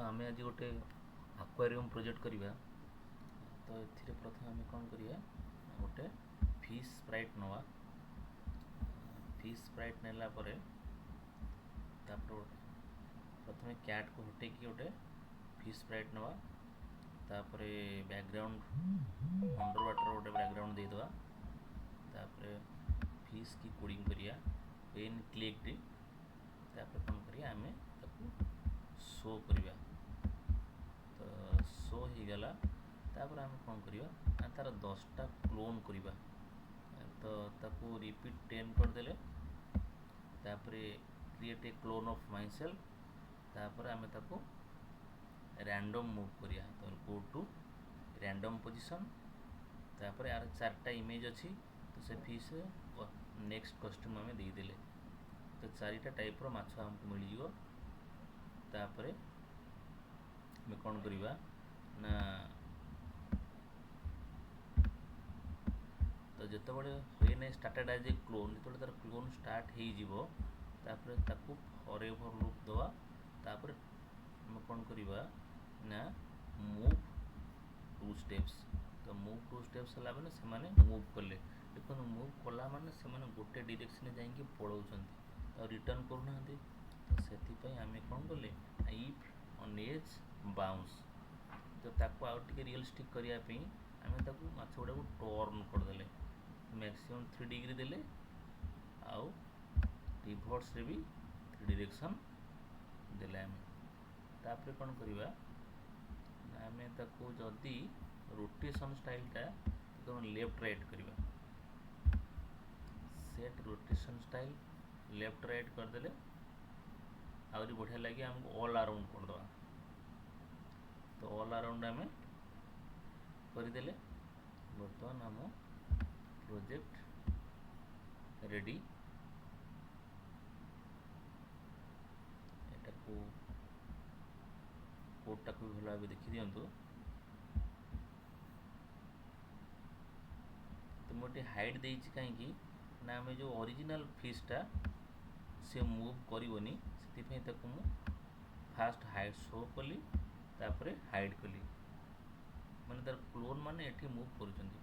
आमे आज गोटे आक्वारियम प्रोजेक्ट करवा। तो ये प्रथम आम कौन करिया गोटे फिश स्प्राइट नवा। फिश स्प्राइट नेला परे प्रथम कैट को हटेकी गोटे फिश स्प्राइट नवा। तापर बैकग्राउंड अंडर वाटर गोटे बैकग्राउंड देदेवा। तापर फिश की कोडिंग करिया पेन क्लिक टी। तापर कौन करिया आमे ताकू शो करिया। तो शो हो गला। तापर आम कौन करिया तार 10टा क्लोन करिया। तो ताकू रिपीट 10 करदेले। तापर create a clone of my self. तापर आम ताकू रैंडम मूव करिया। तो गो टू रैंडम पोजीशन। तापर यार 4टा इमेज अच्छी। तो से फिश नेक्स्ट कस्ट्यूम आम देदेले। तो 4टा टाइप माछ हमको मिल। तापर आम कौन करिया ना तो जिते बड़े हुए ना स्टार्टेड एज ए क्लोन जो तार क्लोन स्टार्ट हो तापर फॉरएवर लूप दवा। तापर आम कौन करिया ना मूव 2 स्टेप्स। तो मूव 2 स्टेप्स है मैंने से माने मूव कले। देखो मूव कला माने से माने गोटे डायरेक्शन जाइए पलाउं तो रिटर्न करूना। तो से आम कौन कले इफ ऑन एज बाउंस। तो ताको आउ टिके रियलिस्टिक करने आम ताको माछ गुड़ा को टर्न करदेले। मैक्सिमम 3 डिग्री देले आउ रिवर्स रे भी 3 डायरेक्शन देले आम। तापर कौन करिया आम ताको जदि रोटेशन स्टाइलटा तो लेफ्ट राइट करिया। Set rotation style left right करदेले आहरी बढ़िया लगे आमको ऑल अराउंड करदे। तो ऑल अराउंड आम करदेले। बर्तमान आम प्रोजेक्ट रेडी। एटा को कोडटा को भल भाव देखी दिंतु। तो मुझे हाइट देती कहीं ना आम जो ओरिजिनल फिशटा से मूव करनी से फास्ट हाइट शो कली। तापर हाइड कली माने तार क्लोन माने एठी मूव करूछंती।